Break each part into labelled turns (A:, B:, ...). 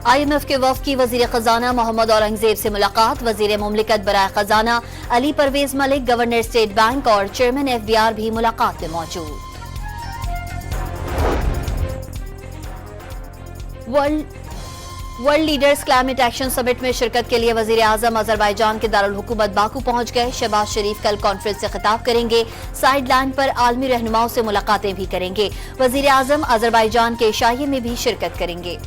A: IMF के वफ़द की वज़ीर ख़ज़ाना मोहम्मद औरंगज़ेब से मुलाकात। वज़ीर मुमलिकत बराए ख़ज़ाना Ali Parvez Malik, governor state bank और चेयरमैन FBR भी मुलाकात में मौजूद। World leaders climate action summit में शिरकत के लिए वज़ीर आज़म अज़रबैजान के दारुल हुकूमत बाकू पहुंच गए। शहबाज शरीफ कल कॉन्फ्रेंस से खिताब करेंगे। साइड लाइन पर आलमी रहनुमाओं से मुलाकातें भी करेंगे। वज़ीर आज़म अज़रबैजान के इशाइये में भी शिरकत करेंगे।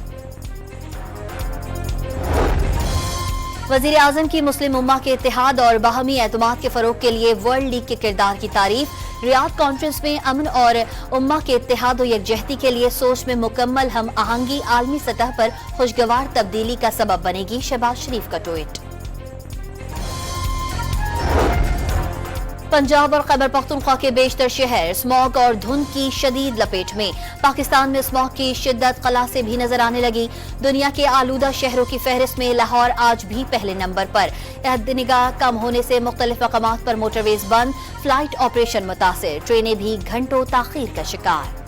A: वज़ीर आज़म की मुस्लिम उम्मा के इत्तेहाद और बाहमी एतमाद के फ़रोग़ के लिए वर्ल्ड लीग के किरदार की तारीफ। रियाद कॉन्फ्रेंस में अमन और उम्मा के इत्तेहाद और यकजहती के लिए सोच में मुकम्मल हम आहंगी आलमी सतह पर खुशगवार तब्दीली का सबब बनेगी। शहबाज शरीफ का ट्वीट। पंजाब और खैबर पख्तूनख्वा के बेशतर शहर स्मॉग और धुंध की शदीद लपेट में। पाकिस्तान में स्मॉग की शिद्दत कला से भी नजर आने लगी। दुनिया के आलूदा शहरों की फहरिस्त में लाहौर आज भी पहले नंबर पर। निगाह कम होने से मुख्तलिफ मकामात पर मोटरवेज बंद, फ्लाइट ऑपरेशन मुतासिर, ट्रेनें भी घंटों ताखीर का शिकार।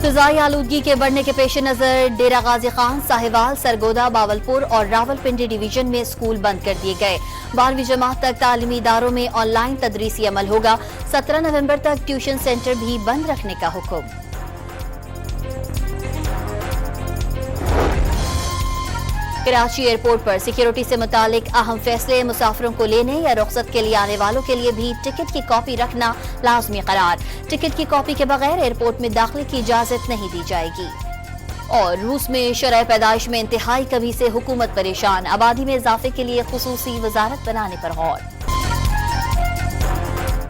A: फिजाई आलूदगी के बढ़ने के पेश नजर डेरा गाजी खान, साहिवाल, सरगोदा, बावलपुर और रावलपिंडी डिवीजन में स्कूल बंद कर दिए गए। 12वीं जमात तक तालीमी इदारों में ऑनलाइन तदरीसी अमल होगा। 17 नवंबर तक ट्यूशन सेंटर भी बंद रखने का हुक्म। कराची एयरपोर्ट पर सिक्योरिटी से मुतालिक अहम फैसले। मुसाफिरों को लेने या रुखसत के लिए आने वालों के लिए भी टिकट की कॉपी रखना लाजमी करार। टिकट की कॉपी के बगैर एयरपोर्ट में दाखिले की इजाजत नहीं दी जाएगी। और रूस में शरह पैदाइश में इंतहाई कमी से हुकूमत परेशान। आबादी में इजाफे के लिए खुसूसी वजारत बनाने पर गौर।